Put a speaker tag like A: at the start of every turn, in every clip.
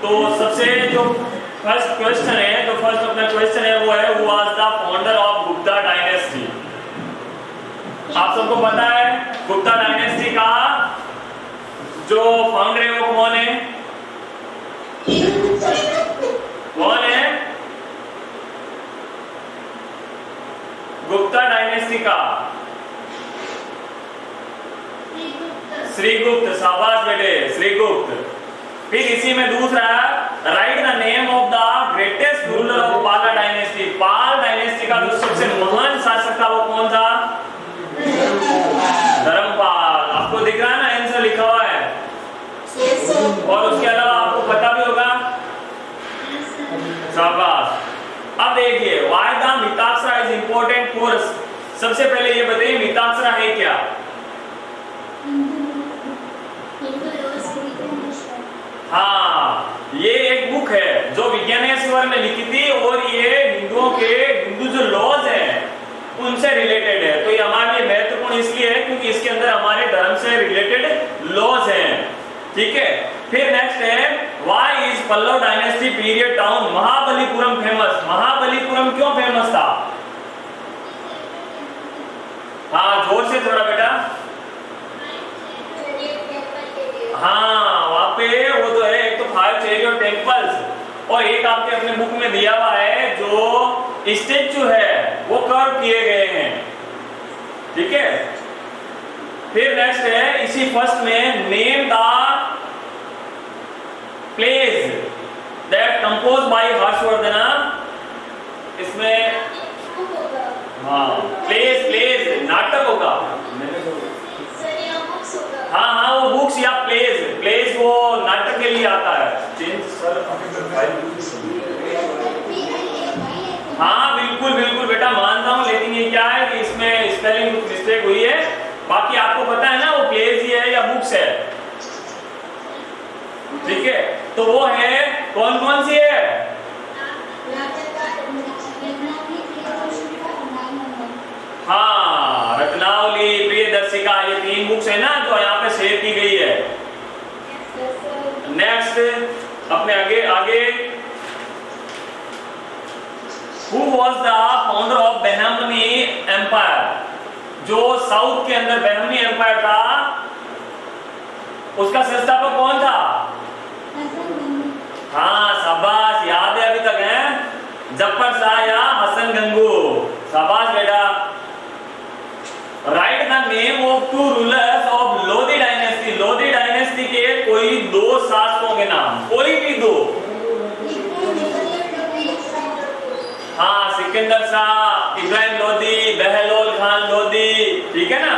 A: तो सबसे जो फर्स्ट क्वेश्चन है, जो फर्स्ट अपना क्वेश्चन है वो है, who was the founder of Gupta dynasty. आप सबको पता है गुप्ता डायनेस्टी का जो फाउंडर है वो कौन है? कौन है गुप्ता डायनेस्टी का? श्रीगुप्त। शाबाश बेटे, श्रीगुप्त। फिर इसी में दूसरा, right the name of the greatest ruler of पाला डायनेस्टी। पाल डायनेस्टी का जो सबसे महान शासक था वो कौन था? धर्मपाल। आपको दिख रहा है ना, आंसर लिखा हुआ है। और उसके अलावा आपको पता भी होगा। शाबाश। अब देखिए, why the Mitakshara is important for. सबसे पहले ये बताइए मिताक्षरा है क्या? हाँ, ये एक बुक है जो विज्ञानेश्वर ने लिखी थी और ये हिंदुओं के हिंदू जो लॉज हैं उनसे रिलेटेड है। तो ये हमारे लिए महत्वपूर्ण इसलिए है क्योंकि इसके अंदर हमारे धर्म से रिलेटेड लॉज हैं। ठीक है। फिर नेक्स्ट है, why is Pallava dynasty period town Mahabalipuram famous. Mahabalipuram क्यों फेमस था? हाँ, जोर से थोड़ा बेटा। हाँ, वहाँ पे वो तो है, एक तो 5 चैरियट टेम्पल्स और एक आपके अपने बुक में दिया हुआ है जो स्टेच्यू है वो कर्व किए गए हैं। ठीक है। फिर नेक्स्ट है, इसी फर्स्ट में, name the place that compose bye Harshvardhan. इसमें हाँ, प्लेस नाटक होगा। हाँ हाँ, वो बुक्स या प्लेस वो नाटक के लिए आता है। हाँ बिल्कुल बिल्कुल बेटा, मानता हूँ, लेकिन ये क्या है कि इसमें स्पेलिंग मिस्टेक हुई है। बाकी आपको पता है ना वो प्लेस ही है या बुक्स है। ठीक है। तो वो है, कौन कौन सी है? हाँ, रत्नावली, प्रियदर्शिका, ये 3 बुक्स है ना जो यहाँ पे शेयर की गई है। नेक्स्ट अपने आगे who was the founder of Bahmani empire. जो साउथ के अंदर बहमनी एम्पायर था उसका संस्थापक कौन था? हाँ शाबाश, याद है अभी तक है, जफर शाह या हसन गंगू। शाबाश बेटा। Right the name of 2 rulers of Lodhi dynasty. Lodhi dynasty के कोई 2 शासकों के नाम, कोई भी 2। हाँ, सिकंदर शाह, इब्राहिम लोधी, बहलोल खान लोधी। ठीक है ना?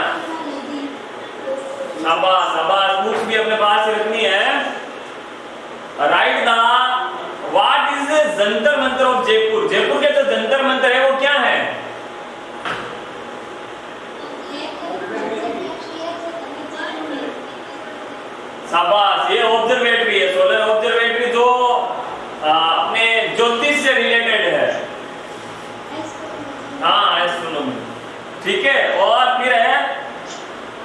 A: शाबाश शाबाश, बुक्स भी अपने पास रखनी है। Right the what is Jantar Mantar of Jaipur. Jaipur के जो जंतर मंतर है वो क्या है? शाबाश, ये ऑब्जर्वेटरी है, सोलर ऑब्जर्वेटरी जो अपने ज्योतिष से रिलेटेड है। हाँ, एस्ट्रोनॉमी। ठीक है। और फिर है,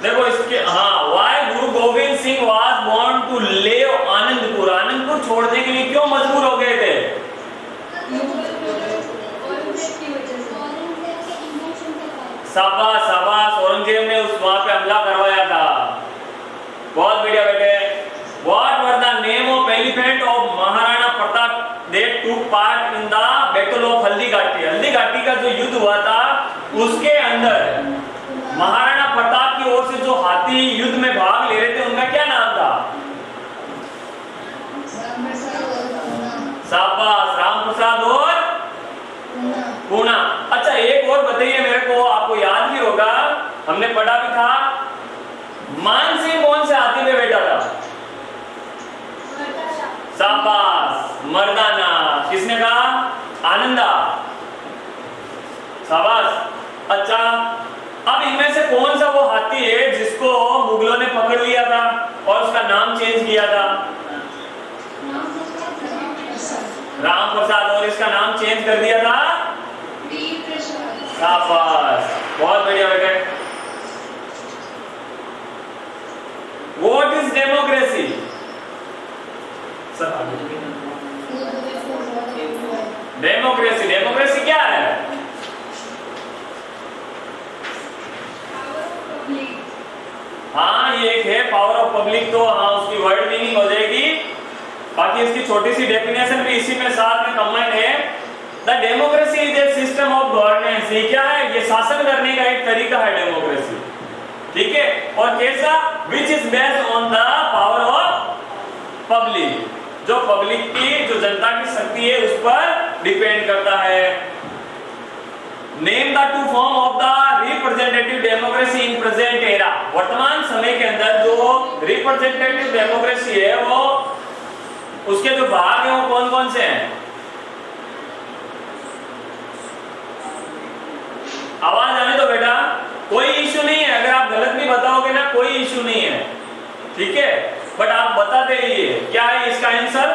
A: देखो इसके, हाँ, why Guru Gobind Singh was born to live Anandpur. Anandpur छोड़ने के लिए क्यों मजबूर हो गए थे? शाबाश शाबाश, औरंगजेब ने उस वहां पे हमला करवाया था। बहुत बढ़िया बेटे। What were the name of elephant of Maharana Pratap that took part in the battle of Haldi Ghati. Haldi Ghati का जो युद्ध हुआ था उसके अंदर महाराणा प्रताप की ओर से जो हाथी युद्ध में भाग ले रहे थे उनका क्या नाम था? शाबाश, राम प्रसाद और पूना। अच्छा, एक और बताइए मेरे को, आपको याद भी होगा, हमने पढ़ा भी था, मानसिंह कौन से हाथी पे बैठा था? शाबाश, मर्दाना। किसने कहा? आनंदा। शाबाश। अच्छा, अब इनमें से कौन सा वो हाथी है जिसको मुगलों ने पकड़ लिया था और उसका नाम चेंज किया था? राम प्रसाद। और इसका नाम चेंज कर दिया था? शाबाश, बहुत बढ़िया बेटे। What is democracy? Democracy, democracy क्या है? हाँ, ये एक है पावर ऑफ पब्लिक, तो हाँ उसकी वर्ड मीनिंग हो जाएगी। बाकी इसकी छोटी सी डेफिनेशन भी इसी में साथ में कंबाइंड है। The democracy is a system of governance. ये क्या है? ये शासन करने का एक तरीका है डेमोक्रेसी, ठीक है। और कैसा? Which is based on the power of public, जो पब्लिक की, जो जनता की शक्ति है उस पर डिपेंड करता है। Name the two form of the representative democracy in present era. वर्तमान समय के अंदर जो रिप्रेजेंटेटिव डेमोक्रेसी है वो उसके जो भाग हैं वो कौन कौन से हैं? आवाज आने दो बेटा, कोई इश्यू नहीं है, अगर आप गलत भी बताओगे ना कोई इश्यू नहीं है, ठीक है, बट आप बताते रहिए। क्या है इसका आंसर?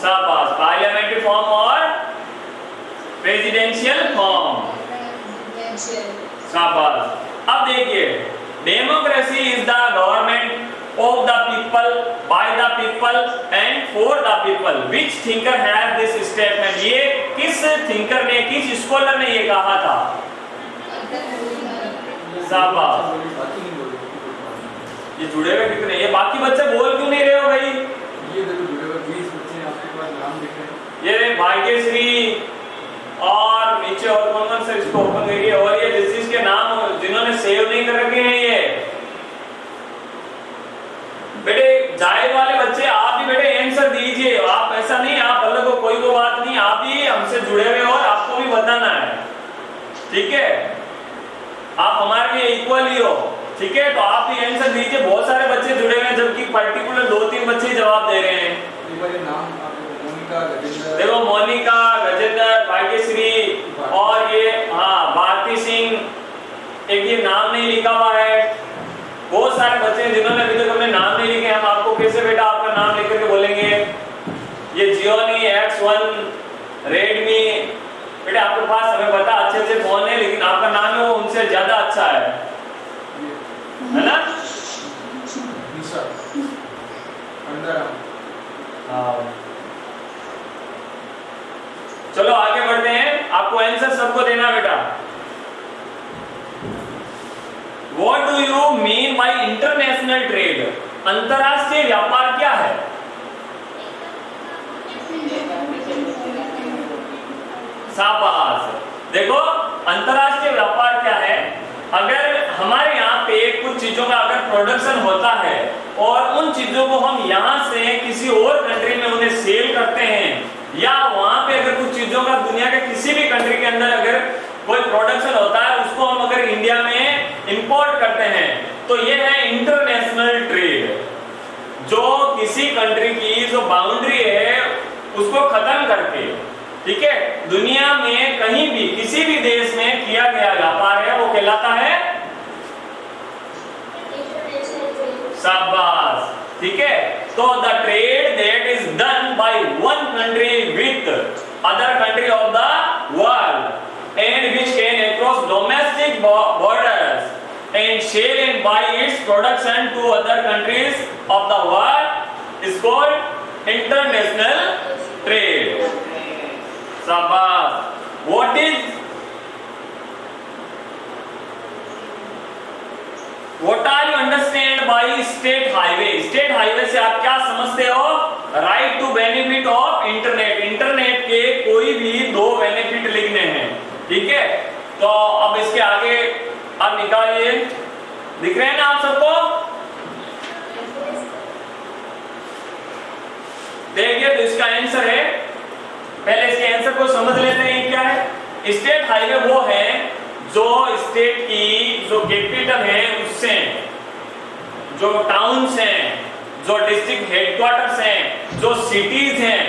A: शाबाश, पार्लियामेंट्री फॉर्म और प्रेसिडेंशियल फॉर्म। शाबाश। अब देखिए, democracy is the government of the people, by the people and for the people. Which thinker has this statement? ये किस थिंकर ने, किस स्कॉलर ने ये कहा था? शाबाश। ये जुड़े हुए कितने? ये बाकी बच्चे बोल क्यों नहीं रहे हो भाई?
B: ये देखो जुड़े हुए 20 बच्चे आपके पास नाम दिख रहे हैं।
A: ये भाग्यश्री और नीचे और कौन कौन से इसको ओपन करिए, और ये डिसीज के नाम जिन्होंने सेव नहीं कर रखे हैं ये बेटे जाहिर वाले बच्चे, आप भी बेटे आंसर दीजिए। आप ऐसा नहीं, आप अलग हो, कोई बात नहीं, आप भी हमसे जुड़े हुए हो और आपको भी बताना है, ठीक है। आप हमारे लिए इक्वल ही हो, ठीक है, तो आप भी आंसर दीजिए। बहुत सारे बच्चे जुड़े हुए हैं जबकि पर्टिकुलर 2-3 बच्चे जवाब दे रहे हैं।
B: नाम मोनिका, गजेंद्र,
A: देखो मोनिका, गजेंद्र, भाग्यश्री और ये हाँ भारती सिंह, एक ये नाम नहीं लिखा हुआ है। बहुत सारे बच्चे हैं जिन्होंने अभी तक अपने नाम नहीं लिखे। हम आपको कैसे बेटा आपका नाम लिख करके बोलेंगे? ये जियोनी, X1, रेडमी, बेटा आपके पास हमें पता अच्छे अच्छे फोन है, लेकिन आपका नाम है वो उनसे ज्यादा अच्छा है ना? चलो आगे बढ़ते हैं, आपको आंसर सबको देना बेटा। What do you mean by international trade? अंतरराष्ट्रीय व्यापार क्या है? शाबाश। देखो अंतरराष्ट्रीय व्यापार क्या है? अगर हमारे यहाँ पे कुछ चीजों का अगर प्रोडक्शन होता है और उन चीजों को हम यहाँ से किसी और कंट्री में उन्हें सेल करते हैं, या वहां पे अगर कुछ चीजों का दुनिया के किसी भी कंट्री के अंदर अगर कोई प्रोडक्शन होता है उसको हम अगर इंडिया में इंपोर्ट करते हैं, तो ये है इंटरनेशनल ट्रेड। जो किसी कंट्री की जो बाउंड्री है उसको खत्म करके, ठीक है, दुनिया में कहीं भी किसी भी देश में किया गया व्यापार है वो कहलाता है शाबाश, ठीक है। तो the trade that is done by one country with other country of the world and which can across domestic borders and sell and buy its production to other countries of the world is called international trade. Shabash. What are you understand by state highway? State highway से आप क्या समझते हो? Right to benefit of internet. Internet के कोई भी 2 benefit लिखने हैं, ठीक है। तो अब इसके आगे आप निकालिए, दिख रहे हैं ना आप सबको? देखिए तो इसका आंसर है, पहले इसके आंसर को समझ लेते हैं क्या है। स्टेट हाईवे वो है जो स्टेट की जो कैपिटल है उससे, जो टाउन्स हैं, जो डिस्ट्रिक्ट हेडक्वार्टर्स हैं, जो सिटीज हैं,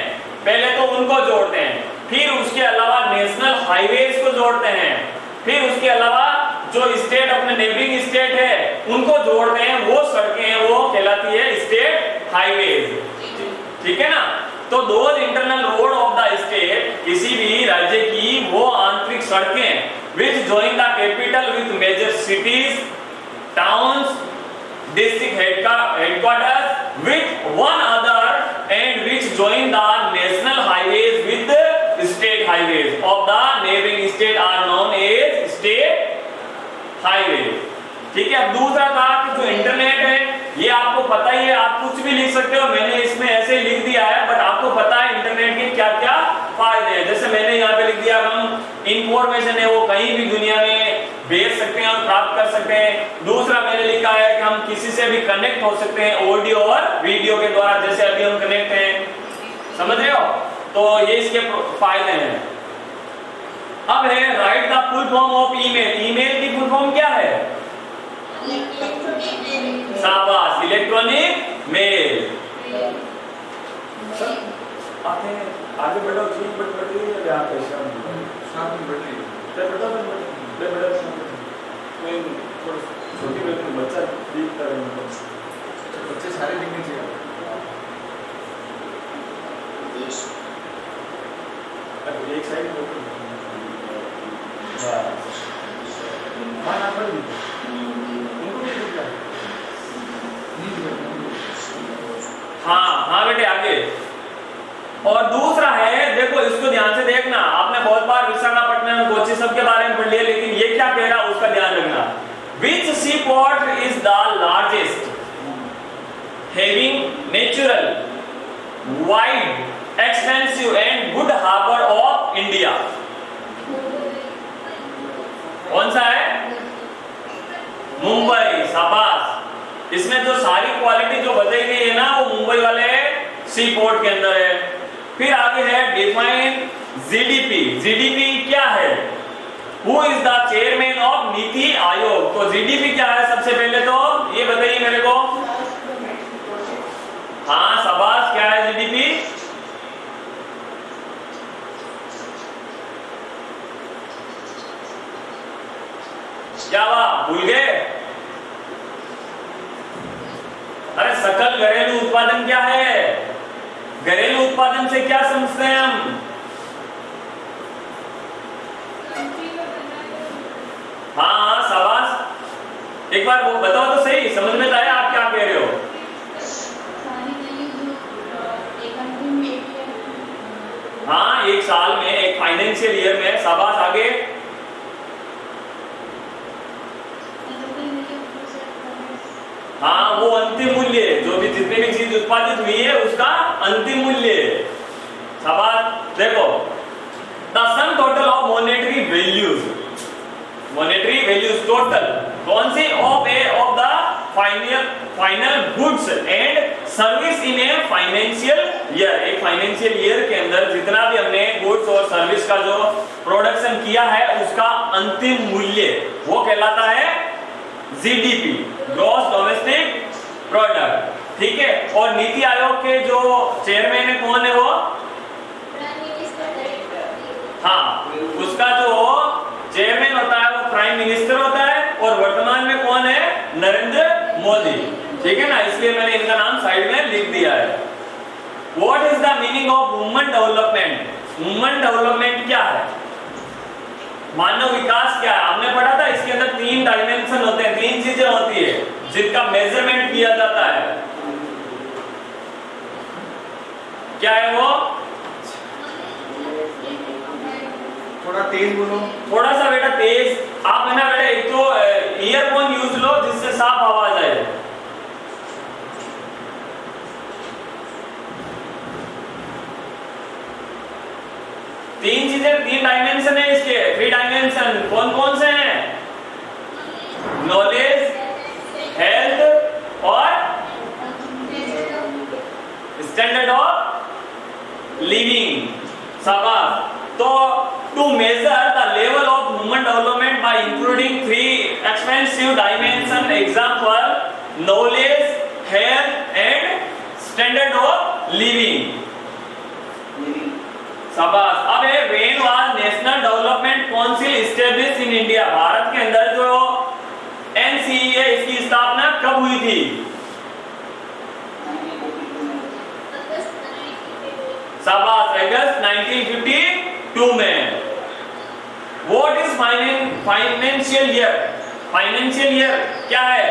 A: पहले तो उनको जोड़ते हैं, फिर उसके अलावा नेशनल हाईवेज को जोड़ते हैं, फिर उसके अलावा जो स्टेट अपने नेबरिंग स्टेट है उनको जोड़ते हैं, वो सड़कें हैं वो कहलाती है स्टेट हाईवेज, ठीक है ना। तो those internal road of the state, किसी भी राज्य की वो आंतरिक सड़कें which join the capital with major cities, towns, district headquarters with one other and which join the national highways with the state highways of the neighboring state are known as state highways। ठीक है। अब दूसरा था कि जो internet है ये आपको पता ही है, आप कुछ भी लिख सकते हो, मैंने इसमें ऐसे ही लिख दिया है, बट आपको पता है इंटरनेट के क्या क्या फायदे हैं। जैसे मैंने यहाँ पे लिख दिया, हम इंफॉर्मेशन है वो कहीं भी दुनिया में भेज सकते हैं और प्राप्त कर सकते हैं। दूसरा मैंने लिखा है कि हम किसी से भी कनेक्ट हो सकते हैं ऑडियो और वीडियो के द्वारा, जैसे अभी हम कनेक्ट हैं, समझ रहे हो। तो ये इसके फायदे हैं। अब है right the full form of email. Email की फुल फॉर्म क्या है? शाबाश, इलेक्ट्रॉनिक मेल। आते हैं आगे बढ़ो, ठीक बढ़ रही है या आप ऐसा
B: साथ में बैठ रही है।
A: बेटा कोई छोटी बच्चा दिखता है,
B: बच्चे सारे दिखने चाहिए।
A: एक साइड माना पड़ गई हाँ हाँ बेटे आगे। और दूसरा है, देखो इसको ध्यान से देखना, आपने बहुत बार विशाखापट्टनम कोच्चि सब के बारे में पढ़ लिया, लेकिन ये क्या कह रहा है उसका ध्यान रखना। Which seaport is the largest, having natural, wide, expensive and good harbor of India? कौन सा है? मुंबई। शाबाश। इसमें जो सारी क्वालिटी जो बताई गई है ना वो मुंबई वाले सी पोर्ट के अंदर है। फिर आगे है डिफाइन जीडीपी। जीडीपी क्या है? Who is the chairman of NITI Aayog. तो जीडीपी क्या है सबसे पहले तो ये बताइए मेरे को। हाँ शाबाश, क्या है जीडीपी? क्या बात भूल गए? अरे सकल घरेलू उत्पादन क्या है? घरेलू उत्पादन से क्या समझते हैं हम? हाँ शाबाश, एक बार वो बताओ तो सही, समझ में तो आया आप क्या कह रहे हो? हाँ एक साल में, एक फाइनेंशियल ईयर में। शाबाश आगे। हाँ वो अंतिम मूल्य, जो भी जितनी भी चीज उत्पादित हुई है उसका अंतिम मूल्य। शाबाश। देखो the sum total of monetary values, monetary values total कौन सी? Of the final goods and service in a financial year. एक फाइनेंशियल ईयर के अंदर जितना भी हमने गुड्स और सर्विस का जो प्रोडक्शन किया है उसका अंतिम मूल्य वो कहलाता है जीडीपी, ग्रॉस डोमेस्टिक प्रोडक्ट। ठीक है। और नीति आयोग के जो चेयरमैन है कौन है वो? हाँ उसका जो चेयरमैन होता है वो प्राइम मिनिस्टर होता है, और वर्तमान में कौन है? नरेंद्र मोदी। ठीक है ना, इसलिए मैंने इनका नाम साइड में लिख दिया है। What is the meaning of woman development? Woman development क्या है? मानव विकास क्या है? हमने पढ़ा था इसके अंदर 3 डायमेंशन होते हैं, 3 चीजें होती है जिनका मेजरमेंट किया जाता है। क्या है वो?
B: थोड़ा तेज बोलो।
A: थोड़ा सा बेटा तेज। आप है ना बेटा एक तो ईयरफोन यूज लो जिससे साफ आवाज आए। तीन चीजें, 3 डायमेंशन है इसके, 3 डायमेंशन कौन कौन से हैं? नॉलेज, हेल्थ और स्टैंडर्ड ऑफ लिविंग। शाबाश। तो to measure the level of human development by including 3 expensive dimension, example knowledge, health and standard of living. शाबाश। अब है when was national development council established in India. Bharat के अंदर जो NCE है इसकी स्थापना कब हुई थी? शाबाश, अगस्त 1952 में। What is financial year? Financial year क्या है?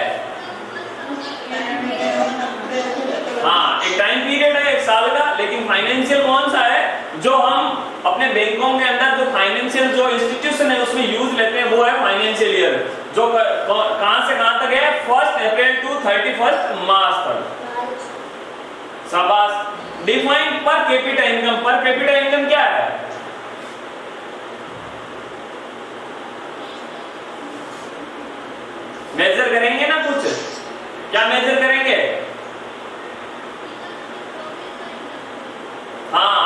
A: हाँ, एक टाइम पीरियड है 1 साल का, लेकिन फाइनेंशियल कौन सा है जो हम अपने बैंकों के अंदर जो फाइनेंशियल जो इंस्टीट्यूशन है उसमें यूज लेते हैं, वो है फाइनेंशियल ईयर, जो कहां से कहां तक है, 1 अप्रैल टू 31 मार्च तक। शाबाश। Define per capita income. Per capita income क्या है? मेजर करेंगे ना कुछ, क्या मेजर करेंगे? हाँ,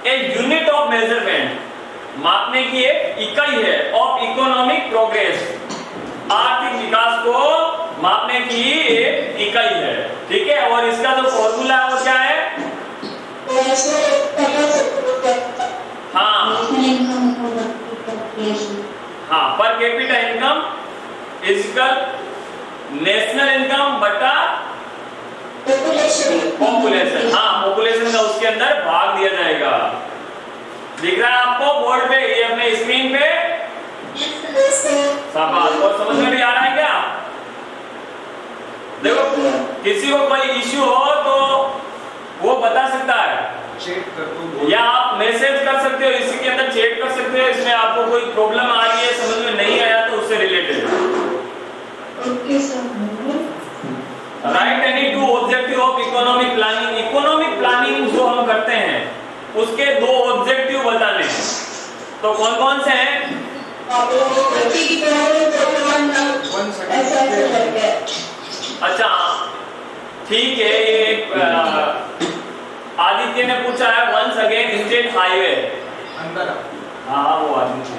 A: ए यूनिट ऑफ मेजरमेंट, मापने की एक इकाई है, ऑफ इकोनॉमिक प्रोग्रेस, आर्थिक विकास को मापने की एक इकाई है, ठीक है। और इसका जो फॉर्मूला है वो क्या है? हाँ हाँ, per capita income equal national income बटा पॉपुलेशन। हाँ, पॉपुलेशन का उसके अंदर भाग दिया जाएगा। दिख रहा है आपको बोर्ड पे, ये अपने स्क्रीन पे? शाबाश। और समझ में भी आ रहा है क्या? देखो, किसी को कोई इश्यू हो तो वो बता सकता है,
B: चेक कर दो,
A: या आप मैसेज कर सकते हो, इसी के अंदर चेक कर सकते हो। इसमें आपको कोई प्रॉब्लम आ रही है, समझ में नहीं आया तो उससे related.
C: Okay sir.
A: Right any 2 objective of economic planning. Economic planning जो हम करते हैं उसके 2 ऑब्जेक्टिव बताने, तो कौन कौन से हैं? अच्छा, ठीक है। एक आदित्य ने पूछा है, वंस अगेन स्टेट हाईवे
B: अंदर।
A: हाँ, वो आदित्य,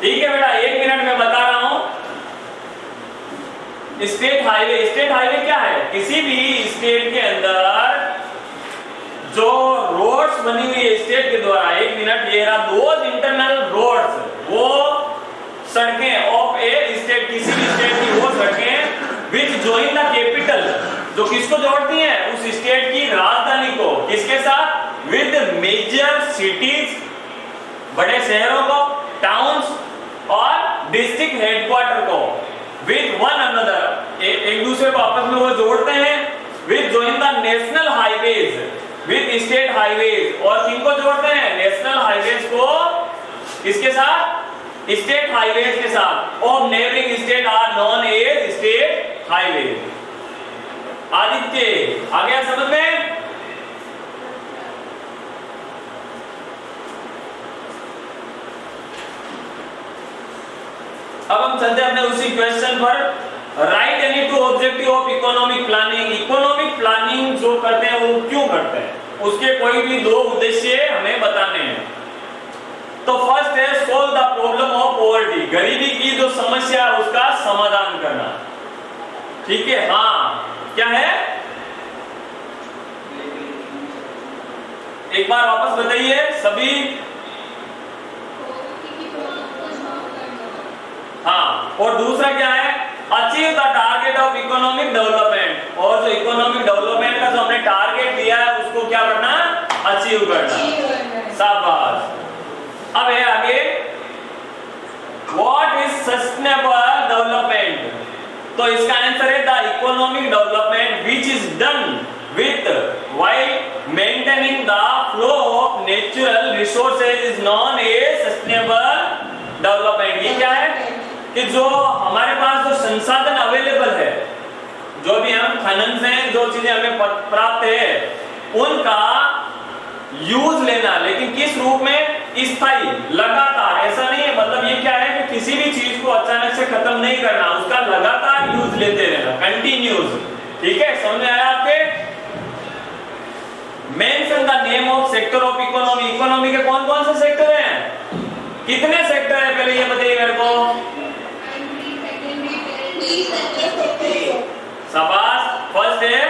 A: ठीक है बेटा, 1 मिनट में बता रहा हूं। स्टेट हाईवे, स्टेट हाईवे क्या है? किसी भी स्टेट के अंदर जो रोड्स बनी हुई है स्टेट के द्वारा, 1 मिनट, ये रहा, दोज इंटरनल रोड्स, वो सड़कें ऑफ ए स्टेट, किसी भी स्टेट की वो सड़कें विच जॉइन द कैपिटल, जो किसको जोड़ती हैं? उस स्टेट की राजधानी को, किसके साथ? विद मेजर सिटीज, बड़े शहरों को, टाउन्स और डिस्ट्रिक्ट हेडक्वार्टर को, विद वन अनदर, एक दूसरे को आपस में वो जोड़ते हैं। With join the national highways, with state highways, और किनको जोड़ते हैं? नेशनल हाईवेज को किसके साथ? स्टेट हाईवेज के साथ। Of neighbouring state are known as state highway. Aditya, आ गया समझ में? अब हम चलते हैं अपने उसी क्वेश्चन पर। Right any 2 objective of economic planning. Economic planning जो करते हैं वो क्यों करते हैं, उसके कोई भी 2 उद्देश्य हमें बताने हैं। तो फर्स्ट है solve the problem of poverty, गरीबी की जो समस्या है उसका समाधान करना, ठीक है। हाँ, क्या है? एक बार वापस बताइए सभी। हाँ, और दूसरा क्या है? Achieve the target of economic development, और जो इकोनॉमिक डेवलपमेंट का जो हमने टारगेट दिया है उसको क्या करना? अचीव करना। शाबाश। अब है आगे, व्हाट इज सस्टेनेबल डेवलपमेंट? तो इसका आंसर है the economic development which is done with while maintaining the flow of natural resources is known as sustainable development. ये क्या है कि जो हमारे पास जो संसाधन अवेलेबल है, जो भी हम खनन से जो चीजें हमें प्राप्त है, उनका यूज लेना, लेकिन किस रूप में? स्थायी, लगातार। ऐसा नहीं है, मतलब ये क्या है कि किसी भी चीज को अचानक से खत्म नहीं करना, उसका लगातार यूज लेते रहना, कंटिन्यूस, ठीक है। समझ में आया आपके? Mention the name of sector of economy. Economy के कौन कौन से सेक्टर हैं? कितने सेक्टर है पहले ये बताइए मेरे को। शाबाश। फर्स्ट है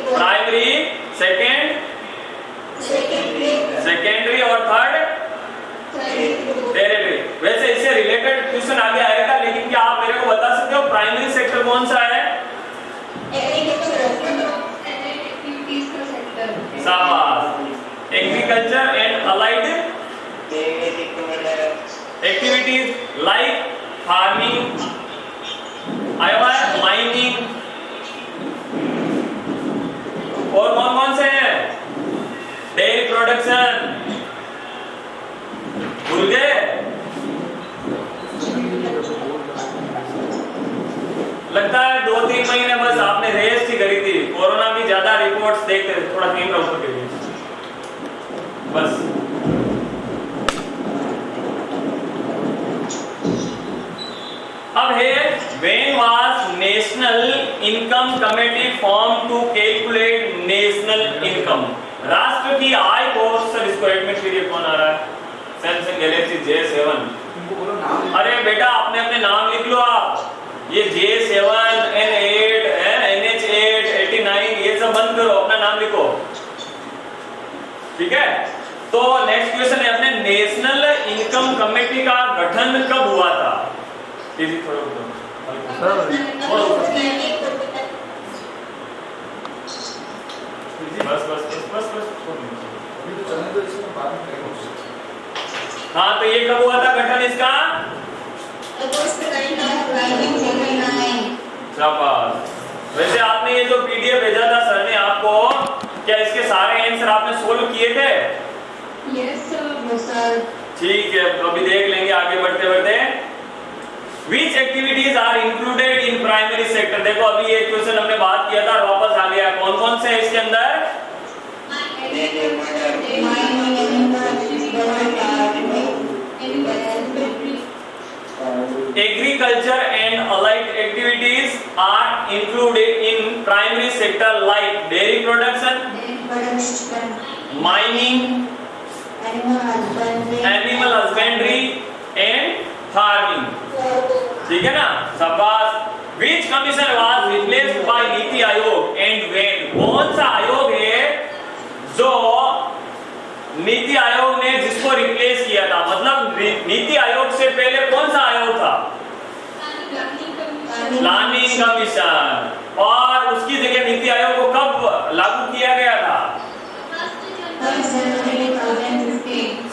A: प्राइमरी, सेकेंडरी और थर्ड टेरिटरी। वैसे इससे रिलेटेड क्वेश्चन आगे आएगा, लेकिन क्या आप मेरे को बता सकते हो प्राइमरी सेक्टर कौन सा है? शाबाश। Agriculture and allied activities like farming, आया हुआ है माइनिंग। और कौन कौन से हैं? डेयरी प्रोडक्शन, भूल गए? लगता है 2-3 महीने बस आपने रेस्ट ही करी थी, कोरोना की ज्यादा रिपोर्ट्स देखते थे, थोड़ा कैमरा ऊपर के लिए बस। अब है when was national income committee formed to calculate national income? राष्ट्र की आय को, सर इसको एडमिट करिए, कौन आ रहा है? Samsung Galaxy J7।
B: उनको बोलो नाम।
A: अरे बेटा आपने अपने नाम लिख लो आप, ये J7, N8, NH8, 89 ये सब बंद करो, अपना नाम लिखो, ठीक है? तो नेक्स्ट क्वेश्चन है अपने नेशनल इनकम कमेटी का गठन कब हुआ था? बस हाँ, तो ये कब हुआ था गठन इसका? शाबाश। वैसे आपने ये जो पीडीएफ भेजा था सर ने आपको, क्या इसके सारे आंसर आपने सोल्व किए थे?
C: Yes sir.
A: ठीक है, तो अभी देख लेंगे आगे बढ़ते बढ़ते। Which activities are included in primary sector? देखो अभी ये क्वेश्चन हमने बात किया था और वापस आ गया। कौन कौन से हैं इसके अंदर? Agriculture and allied activities are included in primary sector like dairy production, mining, animal husbandry and farming. ठीक है ना? शाबाश। Which commission was replaced by NITI Aayog and when? कौन सा आयोग है जो नीति आयोग ने जिसको रिप्लेस किया था? मतलब नीति आयोग से पहले कौन सा आयोग था? Planning commission. और उसकी जगह नीति आयोग को कब लागू किया गया था?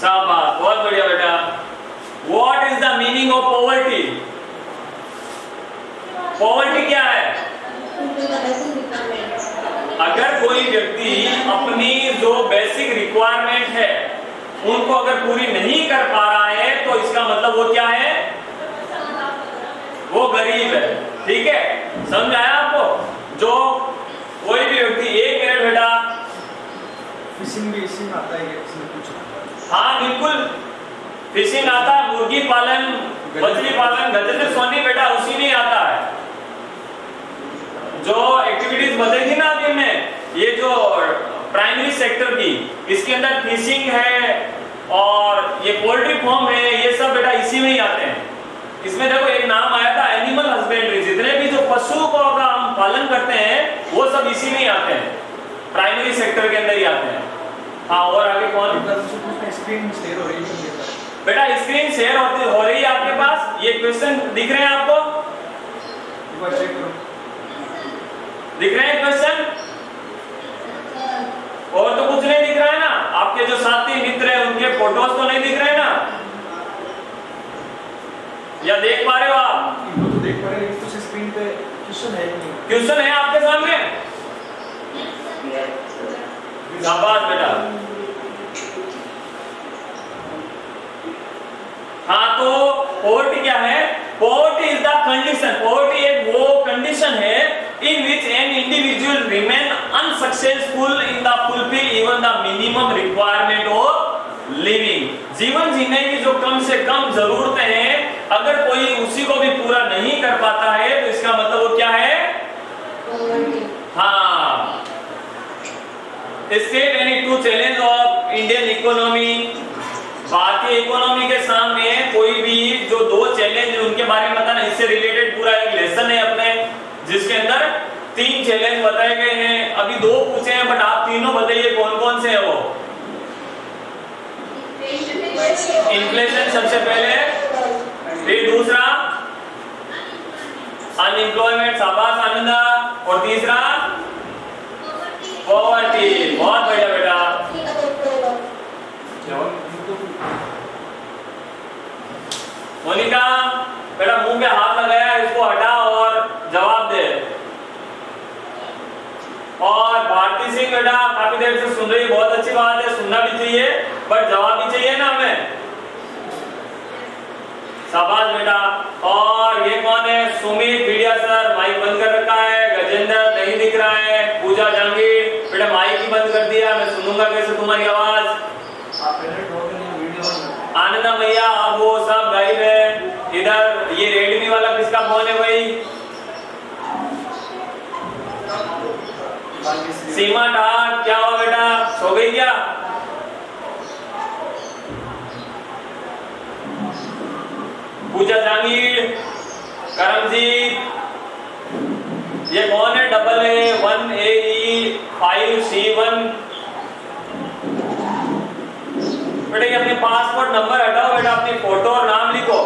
A: शाबाश, बहुत बढ़िया बेटा। What is the meaning of poverty? Poverty क्या है? अगर कोई व्यक्ति अपनी जो बेसिक रिक्वायरमेंट है उनको अगर पूरी नहीं कर पा रहा है तो इसका मतलब वो क्या है? वो गरीब है, ठीक है? समझ आया आपको? जो कोई भी व्यक्ति, एक मिनट बेटा,
B: फिशिंग भी इसी में आता है क्या? इसमें कुछ
A: हाँ बिल्कुल, फिशिंग आता है, मुर्गी पालन, मछली पालन, गजेंद्र सोनी बेटा उसी में आता है। जो एक्टिविटीज बताई ना अभी हमने, ये जो प्राइमरी सेक्टर की, इसके अंदर फिशिंग है और ये पोल्ट्री फार्म है, ये सब बेटा इसी में ही आते हैं। इसमें देखो एक नाम आया था एनिमल हस्बेंड्री, जितने भी जो पशुओं का हम पालन करते हैं वो सब इसी में ही आते हैं, प्राइमरी सेक्टर के अंदर ही आते हैं। हाँ, और आगे कौन?
B: स्क्रीन शेयर हो रही है
A: बेटा, स्क्रीन शेयर हो रही है आपके पास? ये क्वेश्चन दिख रहे हैं आपको?
B: एक बार चेक करो,
A: दिख रहे हैं क्वेश्चन? और तो कुछ नहीं दिख रहा है ना? आपके जो साथी मित्र हैं उनके फोटोज तो नहीं दिख रहे हैं ना? या देख पा रहे हो आप?
B: वो तो देख पा रहे हैं, कुछ स्क्रीन पे क्वेश्चन है नहीं।
A: क्वेश्चन है आपके सामने? शाबाश बेटा। हाँ, तो पॉवर्टी क्या है? Poverty is the condition, poverty एक वो कंडीशन है in which an individual remain unsuccessful in the fulfill even the minimum requirement of living। जीवन जीने की जो कम से कम जरूरतें हैं, अगर कोई उसी को भी पूरा नहीं कर पाता है तो इसका मतलब वो क्या है? हाँ, state any two challenge of Indian economy। भारतीय इकोनॉमी के सामने कोई भी जो दो चैलेंज उनके बारे में बताना, इससे रिलेटेड पूरा एक लेसन है अपने, जिसके अंदर 3 चैलेंज बताए गए हैं। अभी 2 पूछे हैं बट आप तीनों बताइए कौन कौन से हैं वो? इन्फ्लेशन सबसे पहले, फिर दूसरा अनएम्प्लॉयमेंट, शाबाश आनंदा, और तीसरा पॉवर्टी। बहुत बढ़िया बेटा। मोनिका बेटा, मुंह पे हाथ लगाया, इसको हटा और सिंह बेटा काफी देर से सुन रही, बहुत अच्छी बात है, सुनना भी चाहिए बट जवाब भी चाहिए ना हमें। शाबाश बेटा। और ये कौन है? सुमित भिड़िया सर, माइक बंद कर रखा है। गजेंद्र नहीं दिख रहा है। पूजा जहांगीर बेटा माइक ही बंद कर दिया, मैं सुनूंगा कैसे तुम्हारी आवाज?
B: आप पहले टॉक नहीं वीडियो।
A: आनंदा भैया अब वो सब गायब है। इधर ये रेडमी वाला किसका फोन है भाई? सीमा ठाक, क्या हुआ बेटा, सो गई क्या? पूजा जहांगीर, करमजीत, ये कौन है? AA1AE5C1 बेटा ये अपने पासपोर्ट नंबर हटाओ बेटा, अपनी फोटो और नाम लिखो।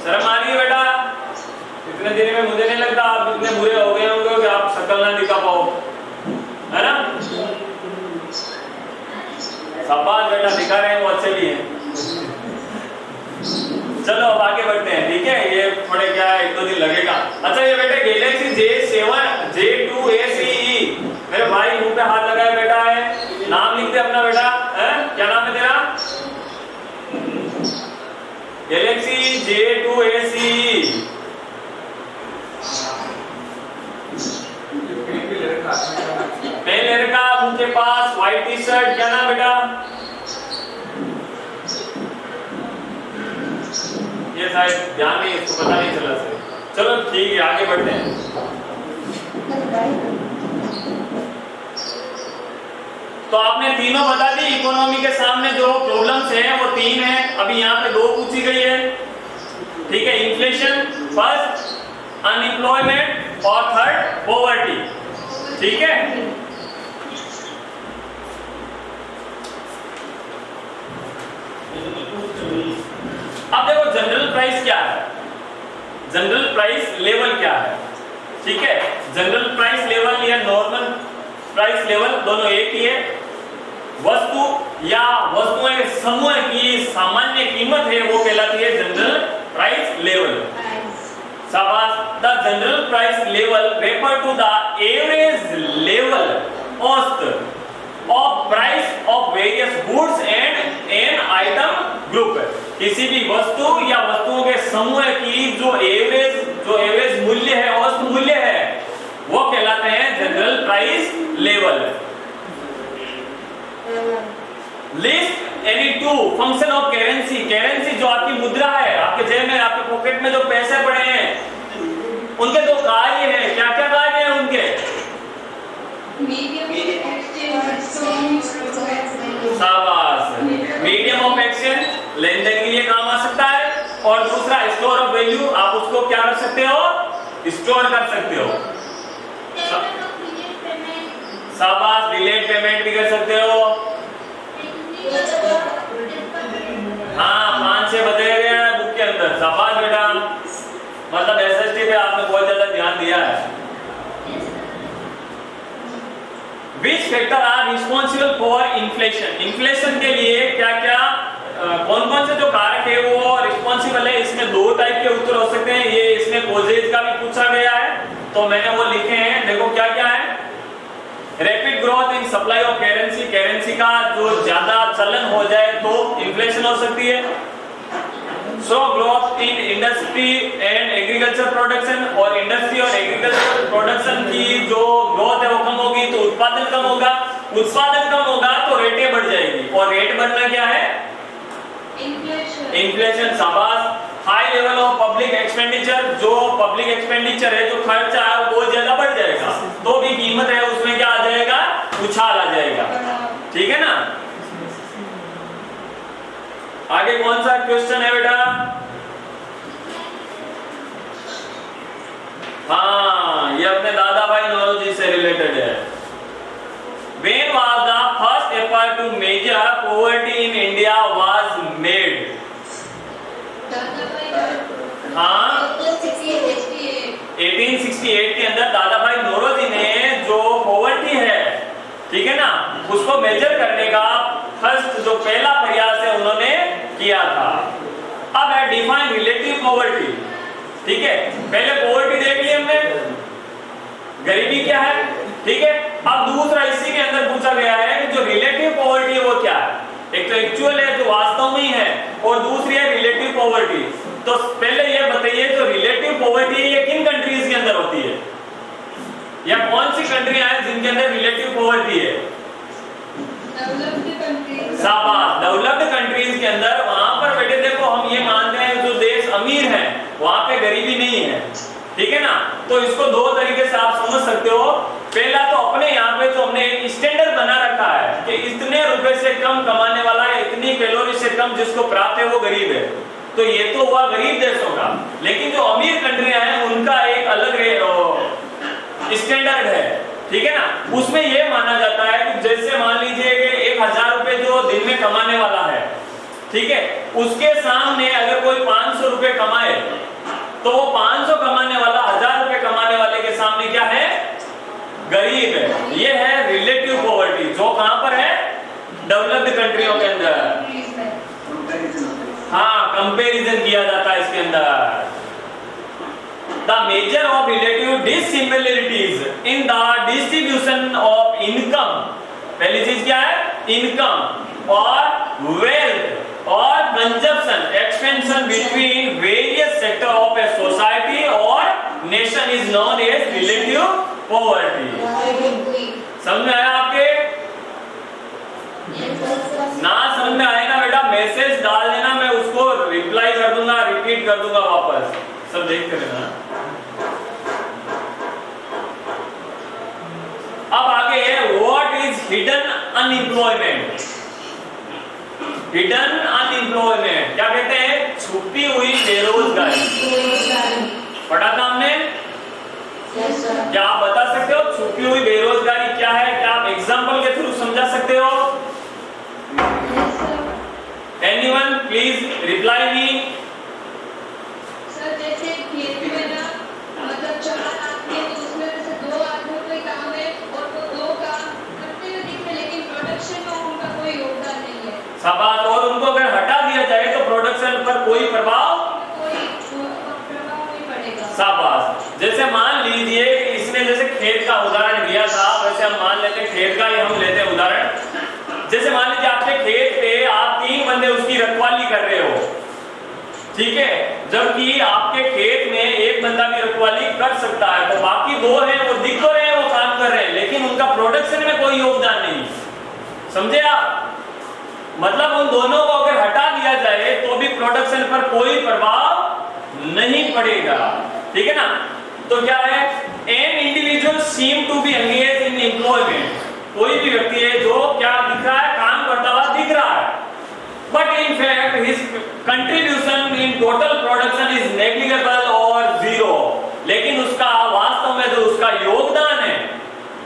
A: शर्म आ रही है बेटा? इतने दिन में मुझे नहीं लगता आप इतने बुरे हो गए होंगे कि आप शक्ल ना दिखा पाओ, है ना? शाबाश बेटा, दिखा रहे हैं वो अच्छे भी हैं। चलो अब आगे बढ़ते हैं, ठीक है? ये थोड़े क्या है, 1-2 दिन लगेगा। अच्छा ये बेटे गैलेक्सी J7 J2ACE, मेरे भाई मुंह पे हाथ लगाए बेटा है, नाम लिख दे अपना बेटा, है क्या नाम है तेरा? Galaxy J2ACE। पेन ले रखा मुंह के पास, व्हाइट टी शर्ट, क्या नाम बेटा? ये शायद ध्यान नहीं, इसको पता नहीं चला सर। चलो ठीक है आगे बढ़ते हैं। तो आपने तीनों बता दी, इकोनॉमी के सामने जो प्रॉब्लम्स हैं वो 3 हैं। अभी यहाँ पे 2 पूछी गई है, ठीक है? इन्फ्लेशन फर्स्ट, अनएम्प्लॉयमेंट और थर्ड पॉवर्टी, ठीक है? अब देखो जनरल प्राइस क्या है, जनरल प्राइस लेवल क्या है, ठीक है? जनरल प्राइस लेवल या नॉर्मल प्राइस लेवल दोनों एक ही है। वस्तु या वस्तुओं के समूह की सामान्य कीमत है वो कहलाती है जनरल प्राइस लेवल। शाबाश। The general price level refer to the average level औसत of price of various goods and an item group. किसी भी वस्तु या वस्तुओं के समूह की जो एवरेज मूल्य है, औसत मूल्य है, वो कहलाते हैं general price level. List any two function of currency. Currency जो आपकी मुद्रा है, आपके जेब में, आपके पॉकेट में जो पैसे पड़े हैं, उनके 2 कार्य हैं। क्या क्या कार्य हैं उनके? शाबाश। मीडियम ऑफ एक्सचेंज, लेन देन के लिए काम आ सकता है, और दूसरा स्टोर ऑफ वैल्यू, आप उसको क्या कर सकते हो? स्टोर कर सकते हो। शाबाश। डिलेड पेमेंट भी कर सकते हो। हाँ 5 से बताया गया है बुक के अंदर। शाबाश बेटा, मतलब एसएसटी पे आपने बहुत ज्यादा ध्यान दिया है। Which factor are responsible for inflation? Inflation के लिए क्या क्या कौन कौन से जो कारक है वो रिस्पॉन्सिबल है? इसमें 2 टाइप के उत्तर हो सकते हैं। ये इसमें कॉजेज का भी पूछा गया है, तो मैंने वो लिखे हैं। देखो क्या क्या है? Rapid growth in supply of currency, currency का जो ज्यादा चलन हो जाए तो इन्फ्लेशन हो सकती है। Slow growth in industry and agriculture production, और इंडस्ट्री और एग्रीकल्चर प्रोडक्शन की जो ग्रोथ है वो कम होगी तो उत्पादन कम होगा, उत्पादन कम होगा तो रेटें बढ़ जाएगी, और रेट बढ़ना क्या है? इन्फ्लेशन। शाबाश। High level of public expenditure, जो पब्लिक एक्सपेंडिचर है, जो खर्चा है वो ज्यादा बढ़ जाएगा, तो भी कीमत है उसमें क्या आ जाएगा? उछाल आ जाएगा, ठीक है ना? आगे कौन सा क्वेश्चन है बेटा? हाँ, ये अपने दादा भाई नौरोजी से रिलेटेड है। When was the first effort to measure poverty in India was made? हाँ 1868 के अंदर दादा भाई नौरोजी ने जो पॉवर्टी है, ठीक है ना, उसको मेजर करने का फर्स्ट जो पहला प्रयास है उन्होंने किया था। अब है डिफाइन रिलेटिव पॉवर्टी। ठीक है, पहले पॉवर्टी देख ली हमने, गरीबी क्या है। ठीक है, अब दूसरा इसी के अंदर पूछा गया है कि जो रिलेटिव पॉवर्टी है वो क्या है। एक तो एक्चुअल है जो वास्तव में ही है, और दूसरी है रिलेटिव पॉवर्टी। तो पहले ये बताइए जो रिलेटिव पॉवर्टी है ये किन कंट्रीज के अंदर होती है, या कौन सी कंट्रियां हैं जिनके अंदर रिलेटिव पॉवर्टी है। शाबाश, डेवलप्ड कंट्रीज के अंदर। वहां पर बेटे देखो हम ये मानते हैं जो देश अमीर है वहां पे गरीबी नहीं है। ठीक है ना, तो इसको दो तरीके से आप समझ सकते हो। पहला तो अपने यहाँ पे जो हमने एक स्टैंडर्ड बना रखा है कि इतने रुपए से कम कमाने वाला है, इतनी कैलोरी से कम जिसको प्राप्त है वो गरीब है। तो ये तो हुआ गरीब देशों का, लेकिन जो अमीर कंट्रियां हैं उनका एक अलग स्टैंडर्ड है। ठीक है ना, उसमें यह माना जाता है कि जैसे मान लीजिए कि 1000 रुपए जो दिन में कमाने वाला है, ठीक है, उसके सामने अगर कोई 500 रुपए कमाए तो वो 500 कमाने वाला 1000 रुपए कमाने वाले के सामने क्या है, गरीब है। ये है रिलेटिव पॉवर्टी, जो कहां पर है, डेवलप्ड कंट्रियों के अंदर। हाँ, कंपैरिजन किया जाता है इसके अंदर। The measure of relative dissimilarities in the distribution of income, पहली चीज क्या है, इनकम और वेल्थ और consumption expansion between various sector of a society और nation is known as relative poverty. समझ में आया आपके? ना समझ में आए ना बेटा, मैसेज डाल देना, मैं उसको रिप्लाई कर दूंगा, रिपीट कर दूंगा वापस, सब देख कर लेना। अब आगे है what is hidden unemployment. Hidden unemployment क्या कहते हैं, छुपी हुई बेरोजगारी। पढ़ा था हमने? क्या आप बता सकते हो छुपी हुई बेरोजगारी क्या है? क्या आप एग्जांपल के थ्रू समझा सकते हो? Anyone please reply me.
C: Sir जैसे खेती में ना मतलब 4 आदमी है तो उसमें से 2 आदमी कोई काम है और वो 2 काम करते हुए दिखते लेकिन प्रोडक्शन में उनका कोई योगदान नहीं है।
A: शाबाश, और उनको अगर हटा दिया जाए तो प्रोडक्शन पर कोई प्रभाव
C: नहीं पड़ेगा।
A: शाबाश, जैसे मान लीजिए इसने जैसे खेत का उदाहरण दिया था, वैसे हम मान लेते हैं खेत का ही हम लेते हैं उदाहरण। जैसे मान लीजिए आपके खेत पे आप 3 बंदे उसकी रखवाली कर रहे हो, ठीक है, जबकि आपके खेत में एक बंदा भी रखवाली कर सकता है, तो बाकी 2 हैं वो दिख तो रहे हैं, वो काम कर रहे हैं, लेकिन उनका प्रोडक्शन में कोई योगदान नहीं। समझे आप? मतलब उन दोनों को अगर हटा दिया जाए तो भी प्रोडक्शन पर कोई प्रभाव नहीं पड़ेगा। ठीक है ना, तो क्या है, an individual seem to be engage in employment. कोई भी व्यक्ति है जो क्या दिख रहा है, काम करता हुआ दिख रहा है, but in fact his contribution in total production is negligible और zero। लेकिन उसका वास्तव में जो उसका योगदान है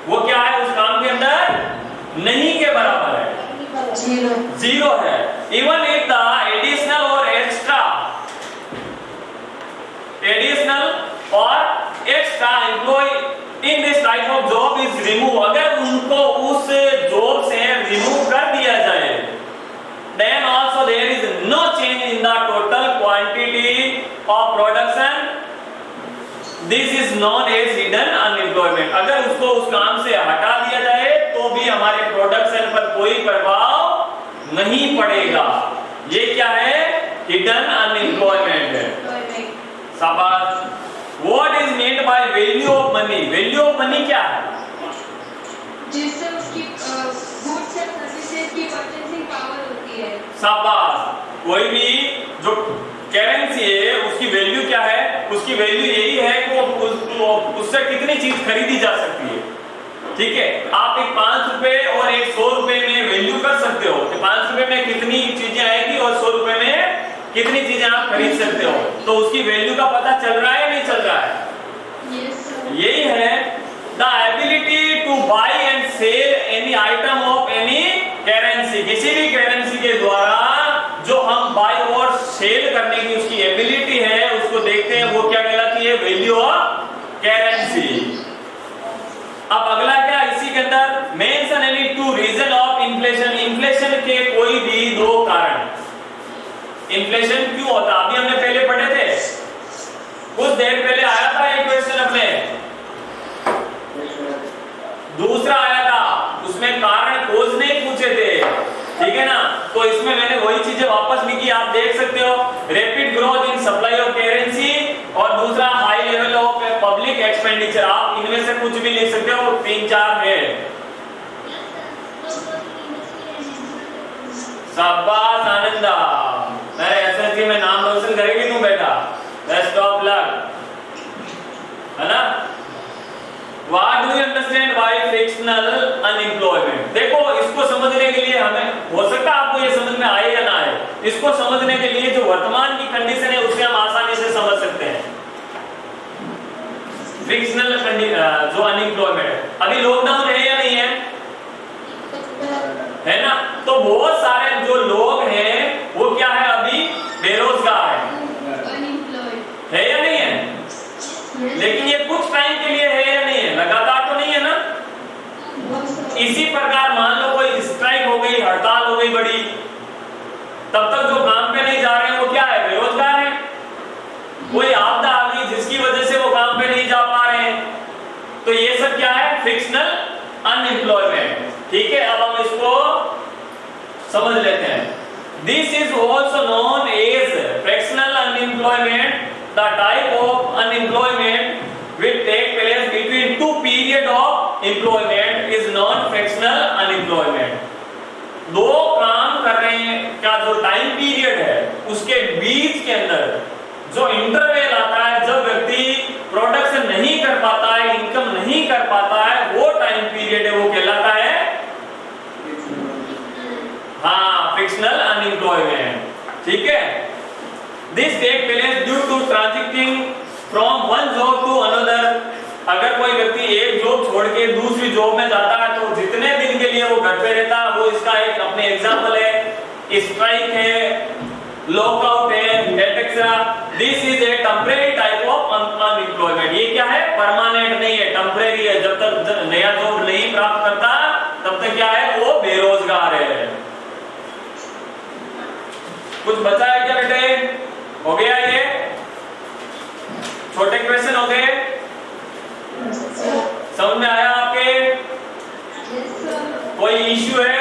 A: वो क्या है, उस काम के अंदर नहीं के बराबर है, जीरो है। इवन इफ द एडिशनल और extra employ in this type of job is remove, अगर उनको उस जॉब से रिमूव कर दिया जाए, then also there is no change in the total quantity of production, this is known as hidden unemployment। अगर उसको उस काम से हटा दिया जाए तो भी हमारे प्रोडक्शन पर कोई प्रभाव नहीं पड़ेगा। ये क्या है, हिडन अनएम्प्लॉयमेंट है। शाबाश। What is meant by value of money? Value of money क्या है?
C: जिससे उसकी गुड्स एंड सर्विसेज की परचेसिंग पावर होती है।
A: शाबाश। कोई भी जो करेंसी है उसकी वैल्यू क्या है, उसकी वैल्यू यही है कि उससे कितनी चीज खरीदी जा सकती है। ठीक है, आप एक 5 रुपए और एक 100 रुपए में वैल्यू कर सकते हो कि 5 रुपए में कितनी चीजें आएगी और 100 रुपए में कितनी चीजें आप खरीद सकते हो, तो उसकी वैल्यू का पता चल रहा है नहीं चल रहा है? यही है the ability to buy and sell any item of any currency. किसी भी करेंसी के द्वारा जो हम बाई और सेल करने की उसकी एबिलिटी है उसको देखते हैं, वो क्या कहलाती है, वैल्यू ऑफ करेंसी। अब अगला क्या, इसी के अंदर mention any 2 reason of inflation. Inflation के कोई भी 2 कारण। इन्फ्लेशन क्यों होता? अभी हमने पहले पढ़े थे, कुछ देर पहले आया था एक क्वेश्चन अपने, दूसरा आया था, उसमें कारण खोज नहीं पूछे थे, ठीक है ना? तो इसमें मैंने वही चीजें वापस लिखी, आप देख सकते हो, rapid growth in supply of currency और दूसरा high level of public expenditure. आप इनमें से कुछ भी लिख सकते हो, 3-4 है। शाबाश आनंदा, मेरे एसएससी में नाम रोशन करेगी तू बेटा, बेस्ट ऑफ लक, है ना? What do you understand by frictional unemployment? देखो, इसको समझने के लिए हमें, हो सकता है आपको ये समझ में आए या ना आए, इसको समझने के लिए जो वर्तमान की कंडीशन है उससे हम आसानी से समझ सकते हैं। फ्रिक्शनल जो अनएम्प्लॉयमेंट, अभी लॉकडाउन है या नहीं है? है ना? तो बहुत सारे जो लोग हैं वो क्या है, अभी बेरोजगार है या नहीं है? लेकिन ये कुछ टाइम के लिए है या नहीं है? लगातार तो नहीं है ना? इसी प्रकार मान लो कोई स्ट्राइक हो गई, हड़ताल हो गई बड़ी, तब तक जो काम पे नहीं जा रहे हैं वो क्या है, बेरोजगार है। कोई आपदा आ गई जिसकी वजह से वो काम पे नहीं जा पा रहे हैं, तो ये सब क्या है, फ्रिक्शनल अनएम्प्लॉयमेंट। ठीक है, अब हम इसको समझ लेते हैं। This is also known as frictional unemployment, the type of unemployment which take place between two period of employment is non-frictional unemployment। दो काम कर रहे हैं क्या, जो टाइम पीरियड है उसके बीच के अंदर जो इंटरवल आता है, जब व्यक्ति प्रोडक्शन नहीं कर पाता है, इनकम नहीं कर पाता है, वो टाइम पीरियड है, वो कहलाता है हाँ फ्रिक्शनल अनएम्प्लॉयमेंट। ठीक है, This take place due to transiting from one job to another। अगर कोई व्यक्ति एक जॉब छोड़ के दूसरी जॉब में जाता है तो जितने दिन के लिए वो घर पे रहता है, वो इसका एक अपने एग्जांपल है, स्ट्राइक है, लॉकआउट है, etcetera. This is a temporary type of unemployment. ये क्या है, परमानेंट नहीं है, टेम्परेरी है। जब तक नया जॉब नहीं प्राप्त करता तब तक क्या है, वो बेरोजगार है। कुछ बचा है क्या बेटे? हो गया ये छोटे क्वेश्चन हो गए, समझ में आया आपके? कोई इश्यू है